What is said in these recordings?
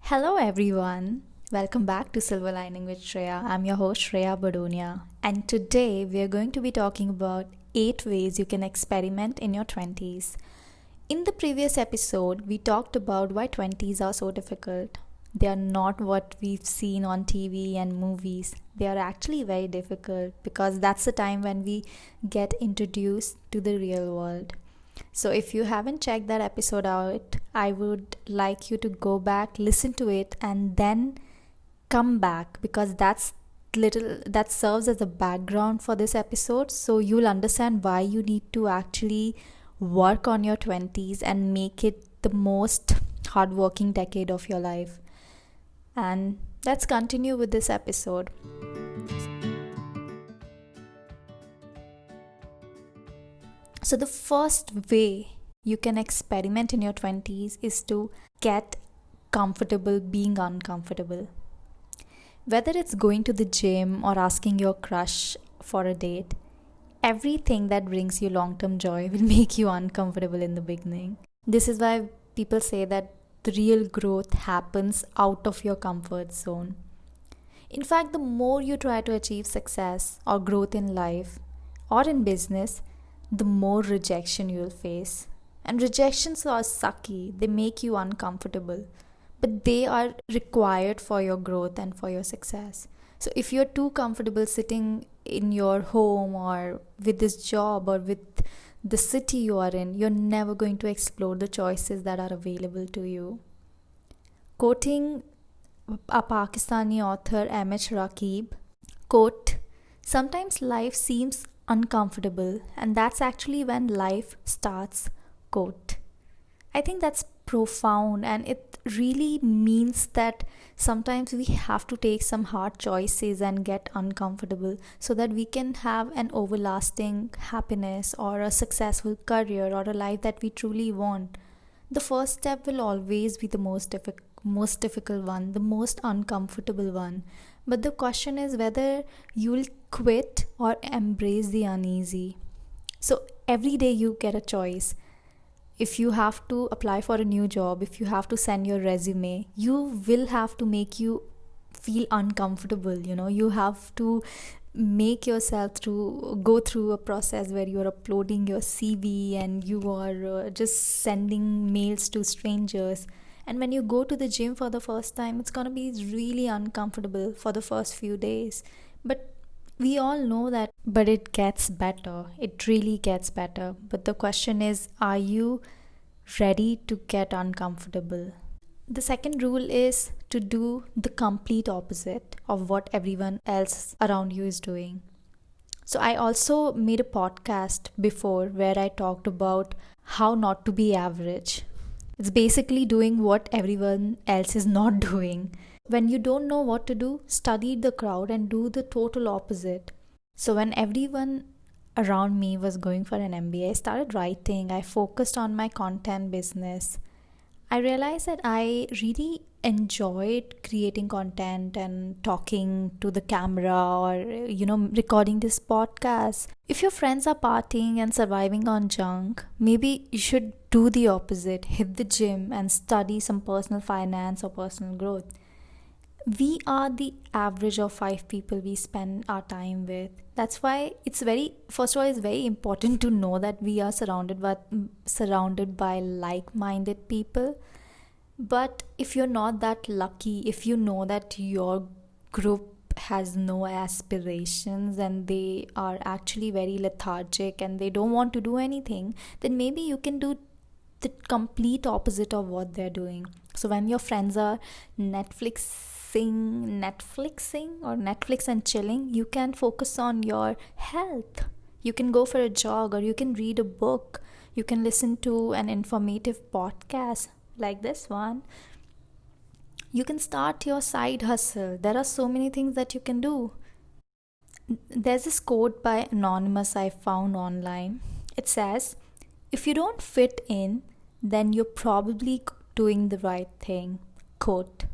Hello, everyone. Welcome back to Silver Lining with Shreya. I'm your host, Shreya Badonia, and today we are going to be talking about 8 ways you can experiment in your 20s. In the previous episode, we talked about why 20s are so difficult. They are not what we've seen on TV and movies. They are actually very difficult because that's the time when we get introduced to the real world. So, if you haven't checked that episode out, I would like you to go back, listen to it, and then come back because that serves as a background for this episode. So, you'll understand why you need to actually work on your 20s and make it the most hardworking decade of your life. And let's continue with this episode. So, the first way you can experiment in your 20s is to get comfortable being uncomfortable. Whether it's going to the gym or asking your crush for a date, everything that brings you long term joy will make you uncomfortable in the beginning. This is why people say that the real growth happens out of your comfort zone. In fact, the more you try to achieve success or growth in life or in business, the more rejection you'll face. And rejections are sucky, they make you uncomfortable, but they are required for your growth and for your success. So, if you're too comfortable sitting in your home or with this job or with the city you are in, you're never going to explore the choices that are available to you. Quoting a Pakistani author, M.H. Rakib, quote, sometimes life seems uncomfortable, and that's actually when life starts, quote. I think that's profound, and it really means that sometimes we have to take some hard choices and get uncomfortable so that we can have an everlasting happiness or a successful career or a life that we truly want. The first step will always be the most difficult one, the most uncomfortable one. But the question is whether you'll quit or embrace the uneasy. So every day you get a choice. If you have to apply for a new job, if you have to send your resume, you will have to make you feel uncomfortable. You have to make yourself through go through a process where you're uploading your CV and you are just sending mails to strangers. And when you go to the gym for the first time, it's going to be really uncomfortable for the first few days. But we all know that, but it gets better. It really gets better. But the question is, are you ready to get uncomfortable? The second rule is to do the complete opposite of what everyone else around you is doing. So, I also made a podcast before where I talked about how not to be average. It's basically doing what everyone else is not doing. When you don't know what to do, study the crowd and do the total opposite. So when everyone around me was going for an MBA, I started writing. I focused on my content business. I realized that I really enjoyed creating content and talking to the camera or, recording this podcast. If your friends are partying and surviving on junk, maybe you should do the opposite. Hit the gym and study some personal finance or personal growth. We are the average of 5 people we spend our time with. That's why first of all, it's very important to know that we are surrounded by like-minded people. But if you're not that lucky, if you know that your group has no aspirations and they are actually very lethargic and they don't want to do anything, then maybe you can do the complete opposite of what they're doing. So when your friends are Netflix and chilling, you can focus on your health. You can go for a jog or you can read a book. You can listen to an informative podcast like this one. You can start your side hustle. There are so many things that you can do. There's this quote by Anonymous I found online. It says, if you don't fit in, then you're probably doing the right thing. Quote.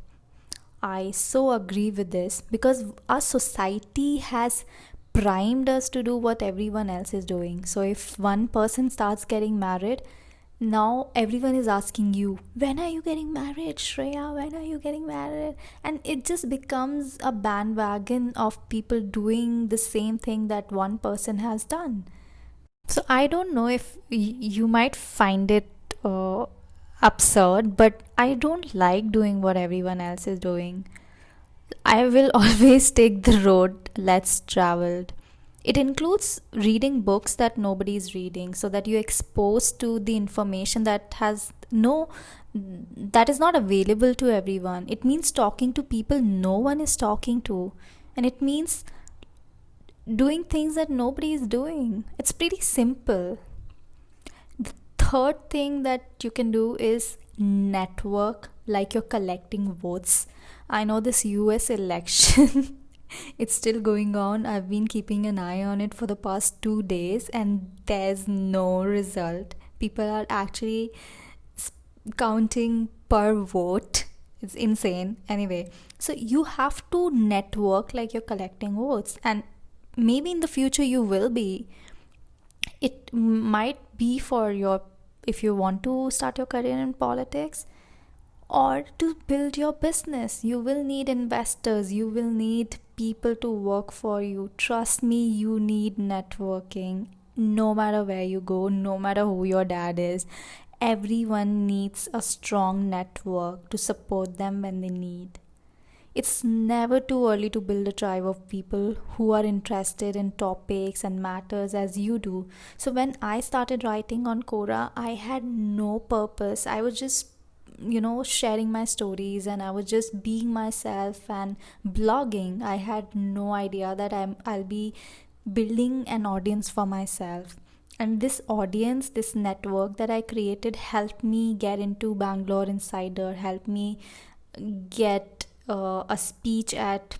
I so agree with this because our society has primed us to do what everyone else is doing. So if one person starts getting married, Now everyone is asking you, when are you getting married, Shreya? When are you getting married? And it just becomes a bandwagon of people doing the same thing that one person has done. So I don't know if you might find it uh, absurd, but I don't like doing what everyone else is doing. I will always take the road less traveled. It includes reading books that nobody is reading, so that you're exposed to the information that is not available to everyone. It means talking to people no one is talking to, and it means doing things that nobody is doing. It's pretty simple. The third thing that you can do is network like you're collecting votes. I know this US election, it's still going on. I've been keeping an eye on it for the past 2 days, and there's no result. People are actually counting per vote. It's insane. Anyway, so you have to network like you're collecting votes, and maybe in the future you will be. It might be for your, if you want to start your career in politics or to build your business. You will need investors, you will need people to work for you. Trust me, you need networking. No matter where you go, no matter who your dad is, everyone needs a strong network to support them when they need. It's never too early to build a tribe of people who are interested in topics and matters as you do. So, when I started writing on Quora, I had no purpose. I was just, sharing my stories, and I was just being myself and blogging. I had no idea that I'll be building an audience for myself. And this audience, this network that I created, helped me get into Bangalore Insider, helped me get a speech at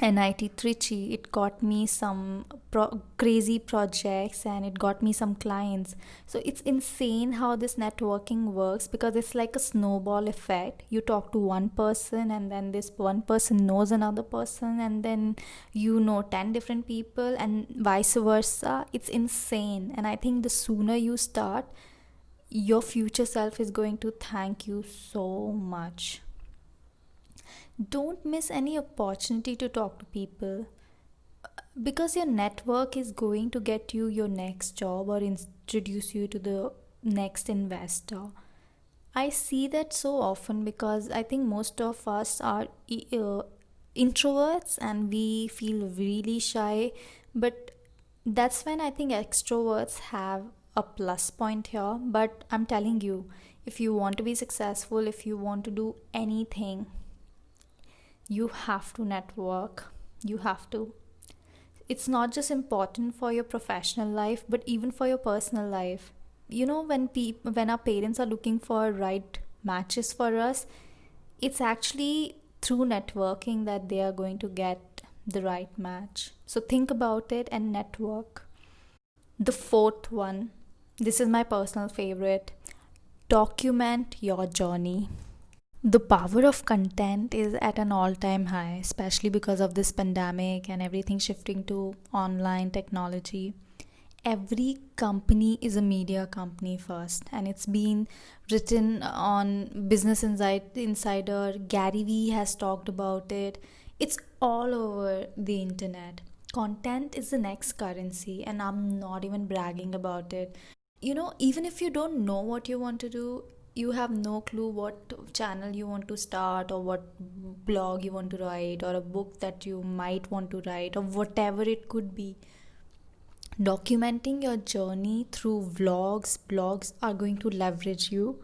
NIT Trichy. It got me some crazy projects, and it got me some clients. So it's insane how this networking works, because it's like a snowball effect. You talk to one person, and then this one person knows another person, and then 10 different people, and vice versa. It's insane. And I think the sooner you start, your future self is going to thank you so much. Don't miss any opportunity to talk to people, because your network is going to get you your next job or introduce you to the next investor. I see that so often, because I think most of us are introverts and we feel really shy, but that's when I think extroverts have a plus point here. But I'm telling you, if you want to be successful, if you want to do anything, you have to network. You have to. It's not just important for your professional life, but even for your personal life. When our parents are looking for right matches for us, it's actually through networking that they are going to get the right match. So think about it and network. The fourth one, this is my personal favorite: document your journey. The power of content is at an all time high, especially because of this pandemic and everything shifting to online technology. Every company is a media company first, and it's been written on Insider. Gary Vee has talked about it. It's all over the internet. Content is the next currency, and I'm not even bragging about it. Even if you don't know what you want to do, you have no clue what channel you want to start, or what blog you want to write, or a book that you might want to write, or whatever it could be. Documenting your journey through blogs are going to leverage you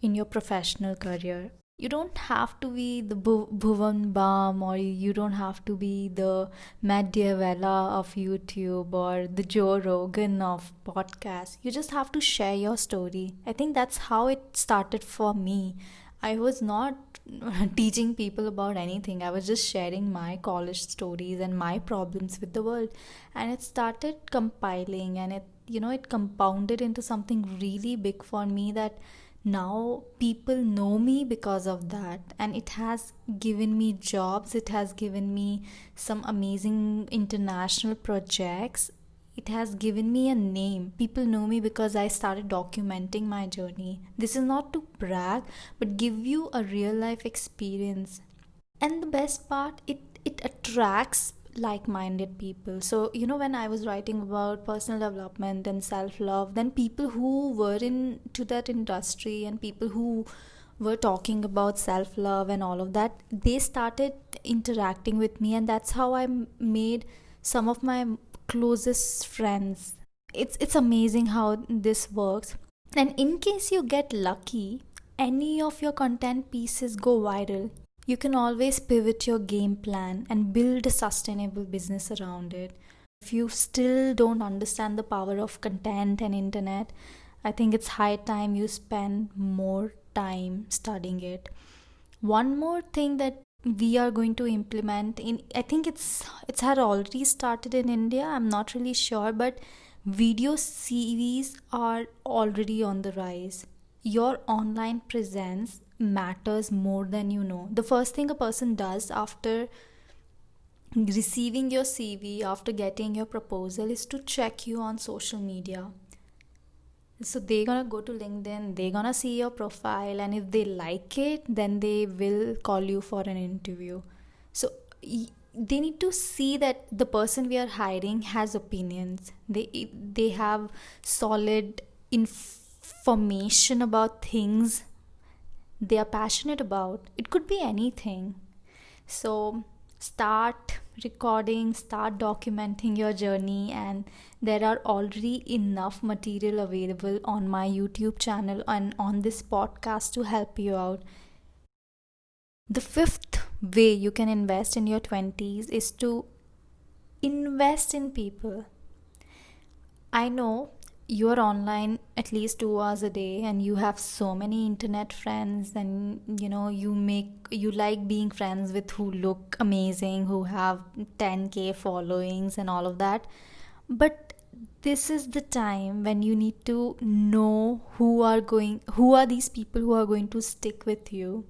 in your professional career. You don't have to be the Bhuvan Bam, or you don't have to be the Matt Diavella of YouTube, or the Joe Rogan of podcasts. You just have to share your story. I think that's how it started for me. I was not teaching people about anything. I was just sharing my college stories and my problems with the world. And it started compiling, and it compounded into something really big for me, that now people know me because of that. And it has given me jobs, it has given me some amazing international projects. It has given me a name. People know me because I started documenting my journey. This is not to brag, but give you a real life experience. And the best part, it attracts like-minded people. So when I was writing about personal development and self-love, then people who were into that industry and people who were talking about self-love and all of that, they started interacting with me, and that's how made some of my closest friends. It's amazing how this works. And in case you get lucky, any of your content pieces go viral, you can always pivot your game plan and build a sustainable business around it. If you still don't understand the power of content and internet, I think it's high time you spend more time studying it. One more thing that we are going to implement in, I think it's had already started in India, I'm not really sure, but video series are already on the rise. Your online presence matters more than you know. The first thing a person does after receiving your CV, after getting your proposal, is to check you on social media. So they're gonna go to LinkedIn, they're gonna see your profile, and if they like it, then they will call you for an interview. So they need to see that the person we are hiring has opinions. They have solid information about things they are passionate about. It could be anything. So start recording, start documenting your journey, and there are already enough material available on my YouTube channel and on this podcast to help you out. The fifth way you can invest in your 20s is to invest in people. I know you're online at least 2 hours a day and you have so many internet friends, and you like being friends with who look amazing, who have 10k followings and all of that. But this is the time when you need to know who are these people who are going to stick with you.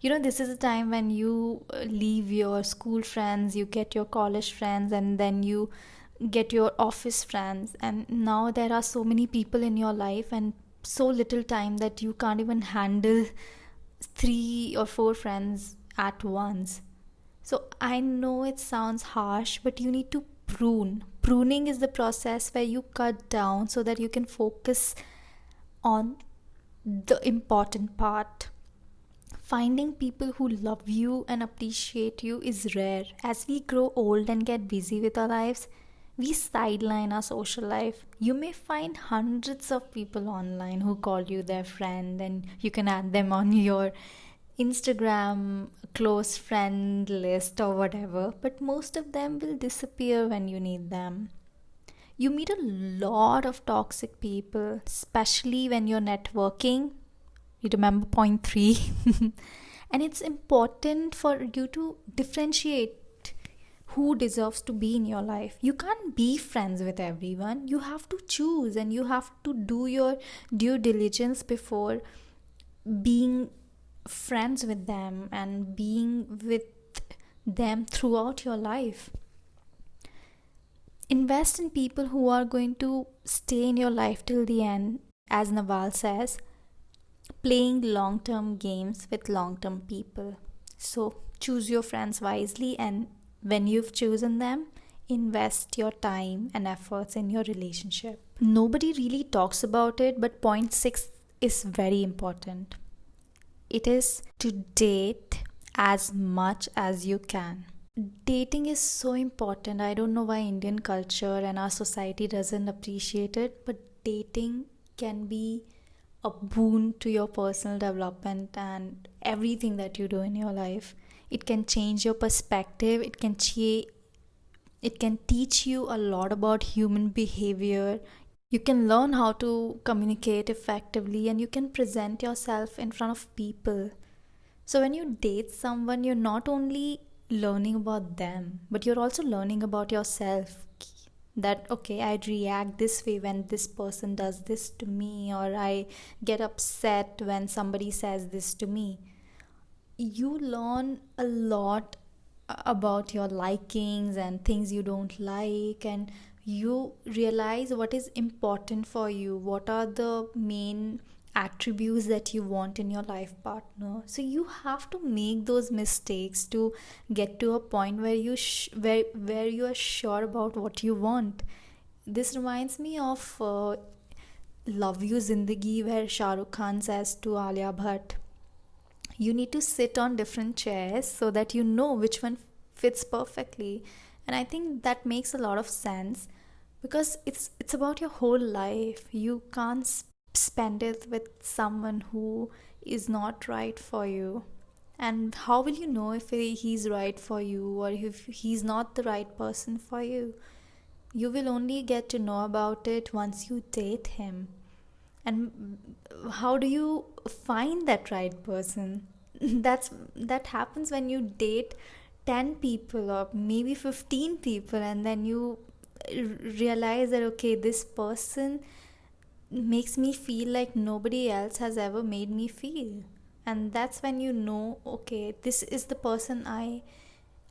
This is a time when you leave your school friends, you get your college friends, and then you get your office friends, and now there are so many people in your life and so little time that you can't even handle 3 or 4 friends at once. So I know it sounds harsh, but you need to pruning is the process where you cut down so that you can focus on the important part. Finding people who love you and appreciate you is rare. As we grow old and get busy with our lives, we sideline our social life. You may find hundreds of people online who call you their friend, and you can add them on your Instagram close friend list or whatever, but most of them will disappear when you need them. You meet a lot of toxic people, especially when you're networking. You remember point 3? And it's important for you to differentiate who deserves to be in your life. You can't be friends with everyone. You have to choose, and you have to do your due diligence before being friends with them and being with them throughout your life. Invest in people who are going to stay in your life till the end. As Naval says, playing long-term games with long-term people. So choose your friends wisely, and when you've chosen them, invest your time and efforts in your relationship. Nobody really talks about it, but point 6 is very important. It is to date as much as you can. Dating is so important. I don't know why Indian culture and our society doesn't appreciate it, but dating can be a boon to your personal development and everything that you do in your life. It can change your perspective. It can teach you a lot about human behavior. You can learn how to communicate effectively, and you can present yourself in front of people. So when you date someone, you're not only learning about them, but you're also learning about yourself. That okay, I'd react this way when this person does this to me, or I get upset when somebody says this to me. You learn a lot about your likings and things you don't like, and You realize what is important for you, what are the main attributes that you want in your life partner. So you have to make those mistakes to get to a point where where you are sure about what you want. This reminds me of Love You Zindagi, where Shah Rukh Khan says to Alia Bhatt, you need to sit on different chairs so that you know which one fits perfectly. And I think that makes a lot of sense, because it's about your whole life. You can't spend it with someone who is not right for you. And how will you know if he's right for you or if he's not the right person for you? You will only get to know about it once you date him. And how do you find that right person? That happens when you date 10 people or maybe 15 people, and then you realize that okay, this person makes me feel like nobody else has ever made me feel. And that's when you know, okay, this is the person I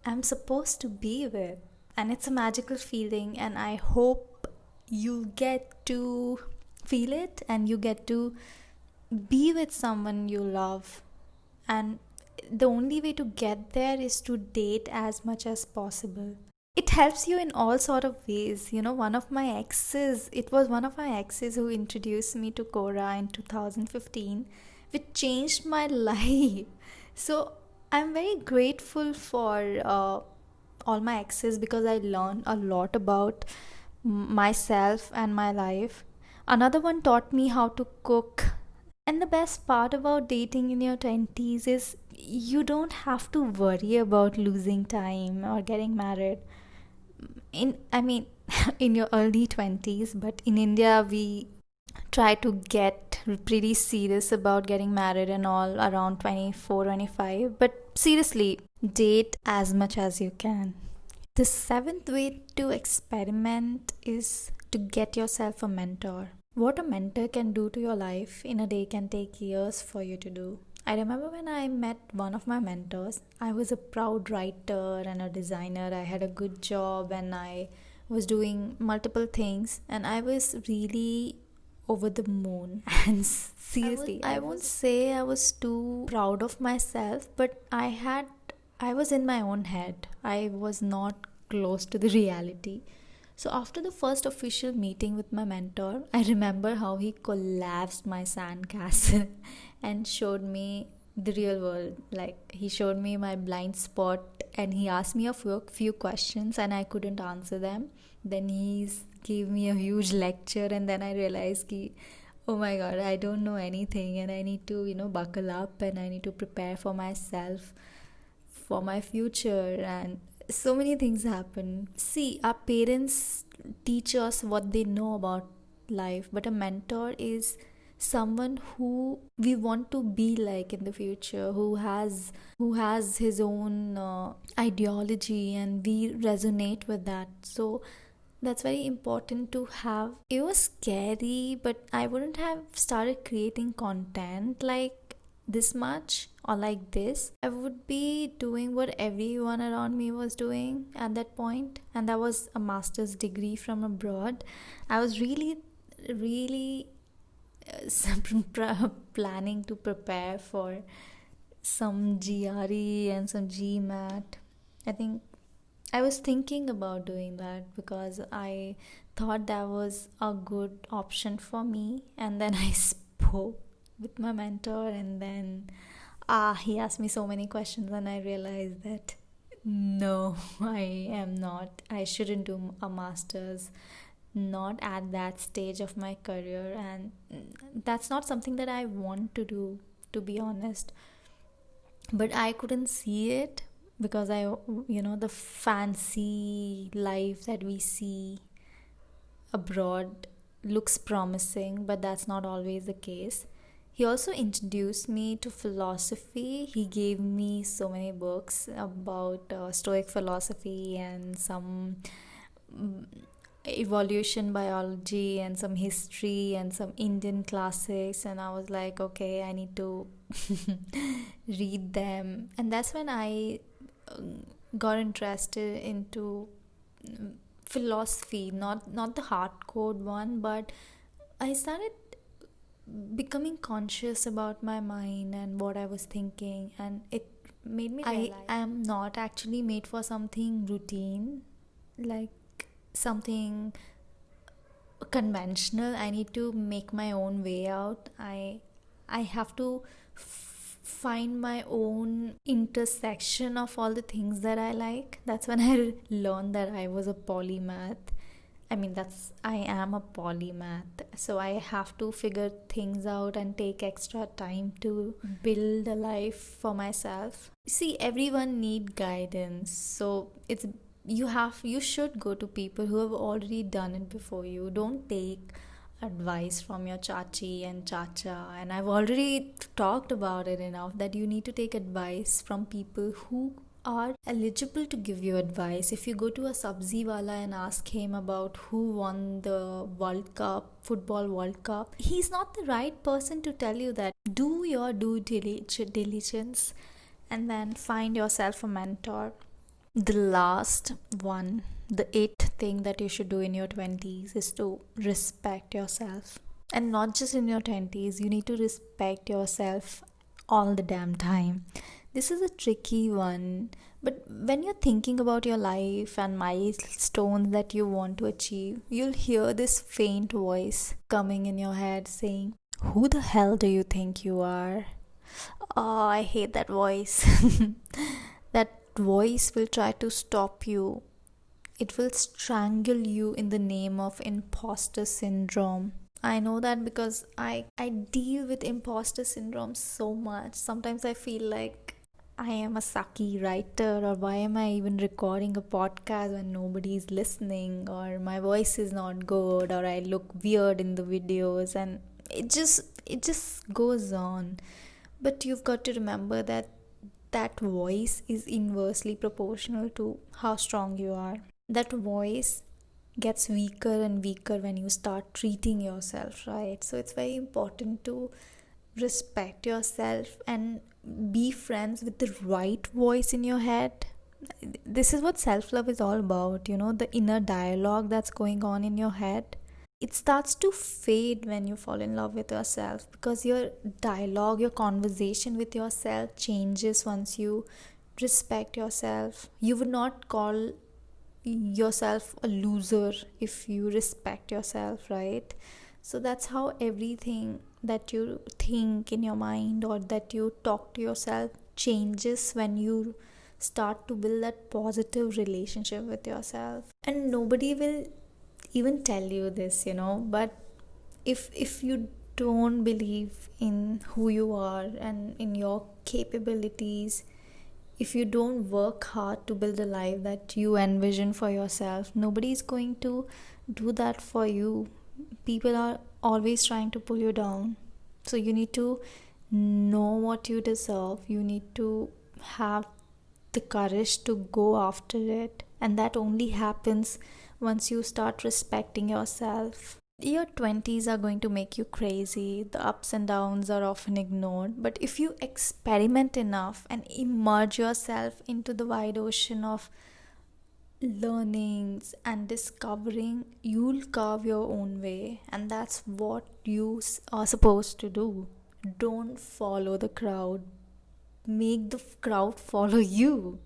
am supposed to be with. And it's a magical feeling, and I hope you get to feel it and you get to be with someone you love. And the only way to get there is to date as much as possible. It helps you in all sort of ways. It was one of my exes who introduced me to Quora in 2015, which changed my life. So I'm very grateful for all my exes, because I learned a lot about myself and my life. Another one taught me how to cook. And the best part about dating in your 20s is you don't have to worry about losing time or getting married. In your early 20s, but in India we try to get pretty serious about getting married and all around 24, 25. But seriously, date as much as you can. The seventh way to experiment is to get yourself a mentor. What a mentor can do to your life in a day can take years for you to do. I remember when I met one of my mentors, I was a proud writer and a designer. I had a good job and I was doing multiple things, and I was really over the moon. And seriously, I won't say I was too proud of myself, but I was in my own head. I was not close to the reality. So after the first official meeting with my mentor, I remember how he collapsed my sandcastle and showed me the real world. Like, he showed me my blind spot and he asked me a few questions and I couldn't answer them. Then he gave me a huge lecture, and then I realized ki, oh my god, I don't know anything and I need to, buckle up and I need to prepare for myself, for my future. And so many things happen. See, our parents teach us what they know about life, but a mentor is someone who we want to be like in the future, who has his own ideology, and we resonate with that. So that's very important to have. It was scary, but I wouldn't have started creating content like this much or like this. I would be doing what everyone around me was doing at that point, and that was a master's degree from abroad. I was really, really planning to prepare for some GRE and some GMAT. I think I was thinking about doing that because I thought that was a good option for me. And then I spoke with my mentor, and then he asked me so many questions, and I realized that no, I shouldn't do a master's, not at that stage of my career, and that's not something that I want to do, to be honest. But I couldn't see it because the fancy life that we see abroad looks promising, but that's not always the case. He also introduced me to philosophy. He gave me so many books about Stoic philosophy and some mm, evolution biology and some history and some Indian classics. And I was like, okay, I need to read them. And that's when I got interested into philosophy, not the hardcore one, but I started becoming conscious about my mind and what I was thinking, and it made me realize I am not actually made for something routine, like something conventional. I need to make my own way out. I have to find my own intersection of all the things that I like. That's when I learned that I was a polymath. I mean, I am a polymath, so I have to figure things out and take extra time to build a life for myself. See, everyone need guidance, so you should go to people who have already done it before you. Don't take advice from your chachi and chacha, and I've already talked about it enough that you need to take advice from people who are eligible to give you advice. If you go to a sabzi wala and ask him about who won the World Cup, football World Cup, he's not the right person to tell you that. Do your due diligence and then find yourself a mentor. The last one, the eighth thing that you should do in your 20s is to respect yourself. And not just in your 20s, you need to respect yourself all the damn time. This is a tricky one, but when you're thinking about your life and milestones that you want to achieve, you'll hear this faint voice coming in your head saying, "Who the hell do you think you are?" Oh, I hate that voice. That voice will try to stop you. It will strangle you in the name of imposter syndrome. I know that because I deal with imposter syndrome so much. Sometimes I feel like I am a sucky writer, or why am I even recording a podcast when nobody's listening, or my voice is not good, or I look weird in the videos, and it just goes on. But you've got to remember that that voice is inversely proportional to how strong you are. That voice gets weaker and weaker when you start treating yourself right. So it's very important to respect yourself and be friends with the right voice in your head. This is what self-love is all about, the inner dialogue that's going on in your head. It starts to fade when you fall in love with yourself, because your dialogue, your conversation with yourself changes once you respect yourself. You would not call yourself a loser if you respect yourself, right? So that's how everything that you think in your mind or that you talk to yourself changes when you start to build that positive relationship with yourself. And nobody will even tell you this, but if you don't believe in who you are and in your capabilities, if you don't work hard to build a life that you envision for yourself, nobody is going to do that for you. People are always trying to pull you down. So you need to know what you deserve. You need to have the courage to go after it. And that only happens once you start respecting yourself. Your 20s are going to make you crazy. The ups and downs are often ignored. But if you experiment enough and immerse yourself into the wide ocean of learnings and discovering, you'll carve your own way. And that's what you are supposed to do. Don't follow the crowd. Make the crowd follow you.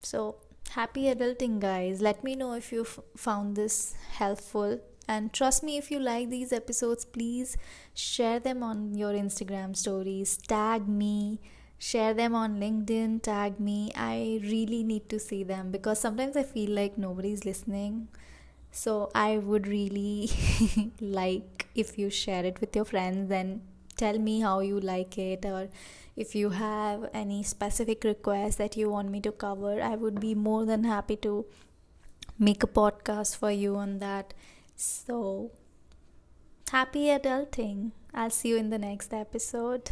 So, happy adulting, guys. Let me know if you found this helpful. And trust me, if you like these episodes, please share them on your Instagram stories. Tag me. Share them on LinkedIn. Tag me. I really need to see them because sometimes I feel like nobody's listening. So I would really like if you share it with your friends and tell me how you like it, or if you have any specific requests that you want me to cover. I would be more than happy to make a podcast for you on that. So, happy adulting. I'll see you in the next episode.